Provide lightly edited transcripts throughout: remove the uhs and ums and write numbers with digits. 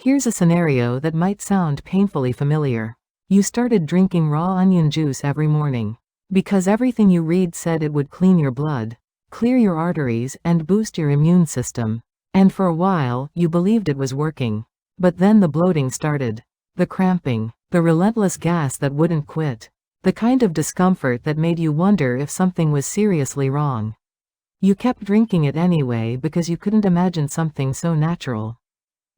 Here's a scenario that might sound painfully familiar. You started drinking raw onion juice every morning. Because everything you read said it would clean your blood, clear your arteries, and boost your immune system. And for a while, you believed it was working. But then the bloating started. The cramping. The relentless gas that wouldn't quit. The kind of discomfort that made you wonder if something was seriously wrong. You kept drinking it anyway because you couldn't imagine something so natural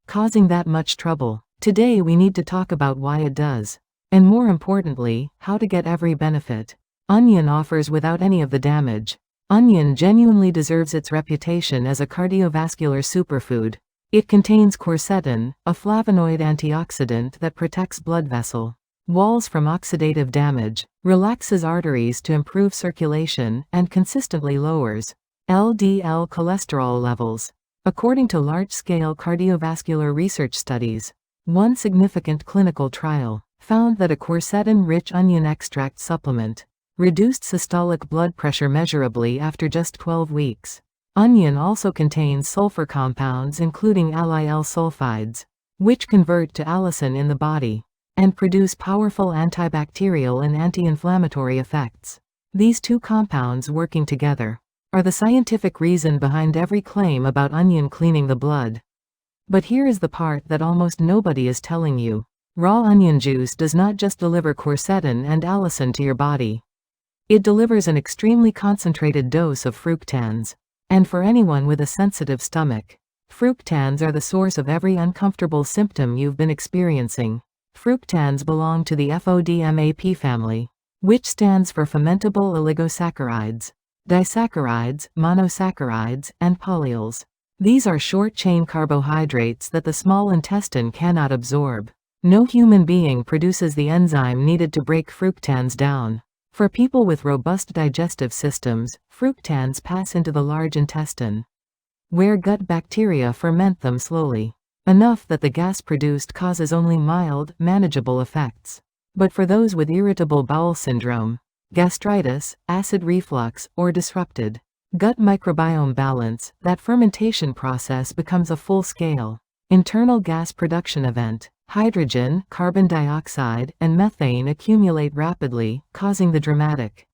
causing that much trouble. Today we need to talk about why it does. And more importantly, how to get every benefit onion offers without any of the damage. Onion genuinely deserves its reputation as a cardiovascular superfood. It contains quercetin, a flavonoid antioxidant that protects blood vessel walls from oxidative damage, relaxes arteries to improve circulation, and consistently lowers LDL cholesterol levels. According to large-scale cardiovascular research studies, one significant clinical trial found that a quercetin-rich onion extract supplement reduced systolic blood pressure measurably after just 12 weeks. Onion also contains sulfur compounds including allyl sulfides, which convert to allicin in the body and produce powerful antibacterial and anti-inflammatory effects. These two compounds working together are the scientific reason behind every claim about onion cleaning the blood. But here is the part that almost nobody is telling you. Raw onion juice does not just deliver quercetin and allicin to your body. It delivers an extremely concentrated dose of fructans. And for anyone with a sensitive stomach, fructans are the source of every uncomfortable symptom you've been experiencing. Fructans belong to the FODMAP family, which stands for fermentable oligosaccharides, disaccharides, monosaccharides, and polyols. These are short-chain carbohydrates that the small intestine cannot absorb. No human being produces the enzyme needed to break fructans down. For people with robust digestive systems, fructans pass into the large intestine, where gut bacteria ferment them slowly, enough that the gas produced causes only mild, manageable effects. But for those with irritable bowel syndrome, gastritis, acid reflux, or disrupted gut microbiome balance, that fermentation process becomes a full-scale internal gas production event. Hydrogen, carbon dioxide, and methane accumulate rapidly, causing the dramatic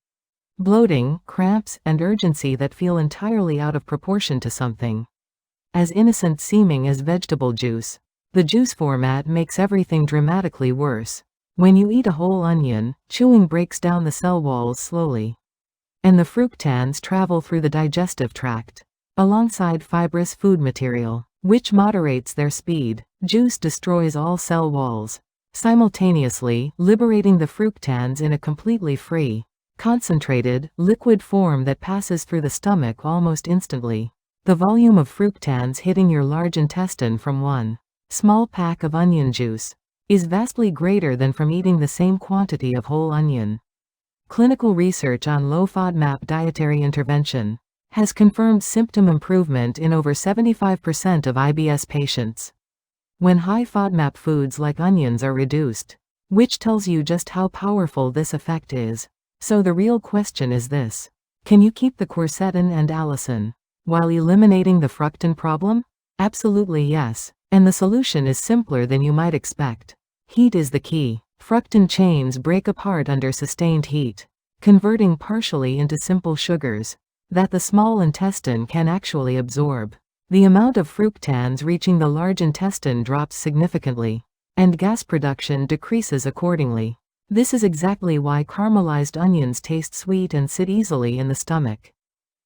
bloating, cramps, and urgency that feel entirely out of proportion to something as innocent seeming as vegetable juice. The juice format makes everything dramatically worse. When you eat a whole onion, chewing breaks down the cell walls slowly, and the fructans travel through the digestive tract alongside fibrous food material, which moderates their speed. Juice destroys all cell walls, simultaneously liberating the fructans in a completely free, concentrated, liquid form that passes through the stomach almost instantly. The volume of fructans hitting your large intestine from one small pack of onion juice is vastly greater than from eating the same quantity of whole onion. Clinical research on low FODMAP dietary intervention has confirmed symptom improvement in over 75% of IBS patients when high FODMAP foods like onions are reduced, which tells you just how powerful this effect is. So the real question is this: can you keep the quercetin and allicin while eliminating the fructan problem? Absolutely yes, and the solution is simpler than you might expect. Heat is the key. Fructan chains break apart under sustained heat, converting partially into simple sugars that the small intestine can actually absorb. The amount of fructans reaching the large intestine drops significantly, and gas production decreases accordingly. This is exactly why caramelized onions taste sweet and sit easily in the stomach,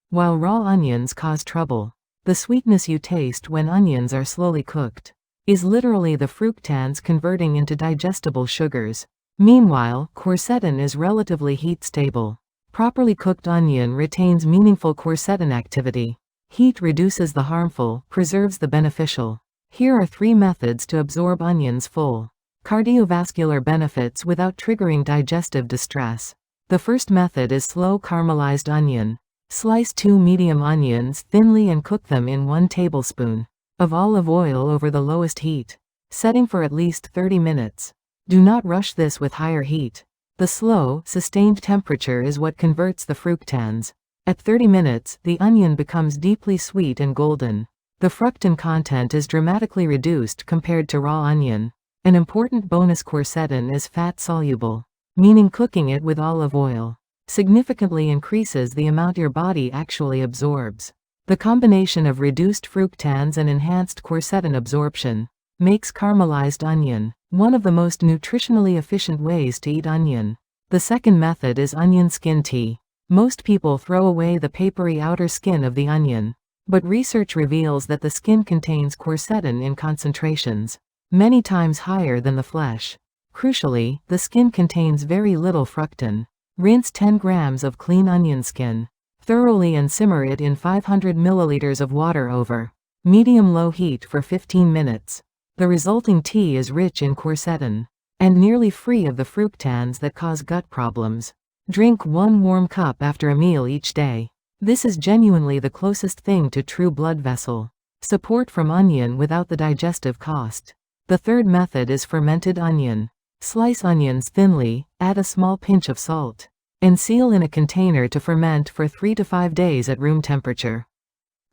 while raw onions cause trouble. The sweetness you taste when onions are slowly cooked is literally the fructans converting into digestible sugars. Meanwhile, quercetin is relatively heat-stable. Properly cooked onion retains meaningful quercetin activity. Heat reduces the harmful, preserves the beneficial. Here are 3 methods to absorb onions' full cardiovascular benefits without triggering digestive distress. The first method is slow caramelized onion. Slice 2 medium onions thinly and cook them in 1 tablespoon of olive oil over the lowest heat, setting for at least 30 minutes. Do not rush this with higher heat. The slow, sustained temperature is what converts the fructans. At 30 minutes, the onion becomes deeply sweet and golden. The fructan content is dramatically reduced compared to raw onion. An important bonus: quercetin is fat-soluble, meaning cooking it with olive oil significantly increases the amount your body actually absorbs. The combination of reduced fructans and enhanced quercetin absorption makes caramelized onion one of the most nutritionally efficient ways to eat onion. The second method is onion skin tea. Most people throw away the papery outer skin of the onion, but research reveals that the skin contains quercetin in concentrations many times higher than the flesh. Crucially, the skin contains very little fructan. Rinse 10 grams of clean onion skin thoroughly and simmer it in 500 milliliters of water over medium-low heat for 15 minutes. The resulting tea is rich in quercetin and nearly free of the fructans that cause gut problems. Drink 1 warm cup after a meal each day. This is genuinely the closest thing to true blood vessel support from onion without the digestive cost. The third method is fermented onion. Slice onions thinly, add a small pinch of salt, and seal in a container to ferment for 3 to 5 days at room temperature.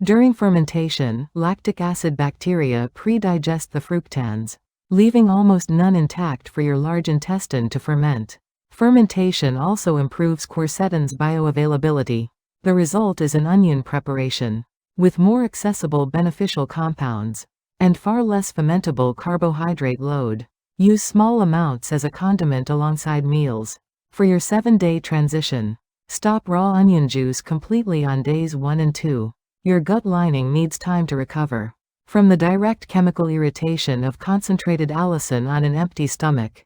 During fermentation, lactic acid bacteria pre-digest the fructans, leaving almost none intact for your large intestine to ferment. Fermentation also improves quercetin's bioavailability. The result is an onion preparation with more accessible beneficial compounds and far less fermentable carbohydrate load. Use small amounts as a condiment alongside meals. For your 7-day transition, stop raw onion juice completely on days 1 and 2. Your gut lining needs time to recover from the direct chemical irritation of concentrated allicin on an empty stomach.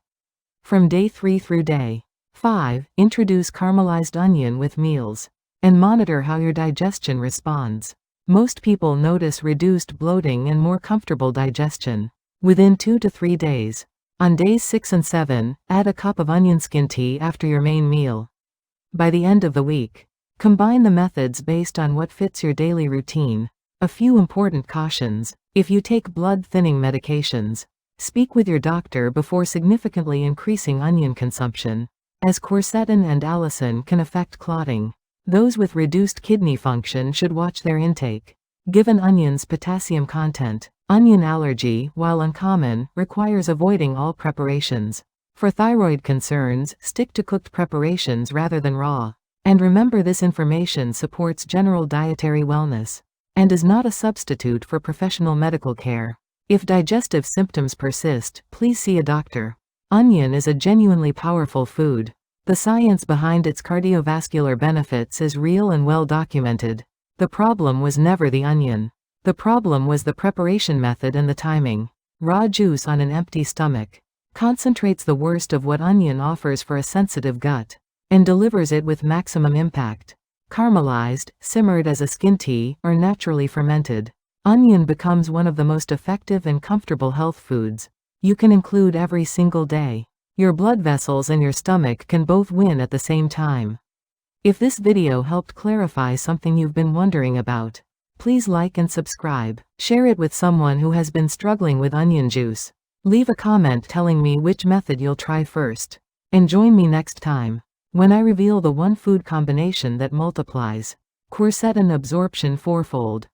From day 3 through day 5, introduce caramelized onion with meals and monitor how your digestion responds. Most people notice reduced bloating and more comfortable digestion within 2 to 3 days. On days 6 and 7, add a cup of onion skin tea after your main meal. By the end of the week, combine the methods based on what fits your daily routine. A few important cautions: if you take blood-thinning medications, speak with your doctor before significantly increasing onion consumption, as quercetin and allicin can affect clotting. Those with reduced kidney function should watch their intake. Given onion's potassium content, onion allergy, while uncommon, requires avoiding all preparations. For thyroid concerns, stick to cooked preparations rather than raw. And remember, this information supports general dietary wellness and is not a substitute for professional medical care. If digestive symptoms persist, please see a doctor. Onion is a genuinely powerful food. The science behind its cardiovascular benefits is real and well documented. The problem was never the onion. The problem was the preparation method and the timing. Raw juice on an empty stomach concentrates the worst of what onion offers for a sensitive gut and delivers it with maximum impact. Caramelized, simmered as a skin tea, or naturally fermented, onion becomes one of the most effective and comfortable health foods you can include every single day. Your blood vessels and your stomach can both win at the same time. If this video helped clarify something you've been wondering about, please like and subscribe. Share it with someone who has been struggling with onion juice. Leave a comment telling me which method you'll try first. And join me next time when I reveal the one food combination that multiplies quercetin absorption fourfold.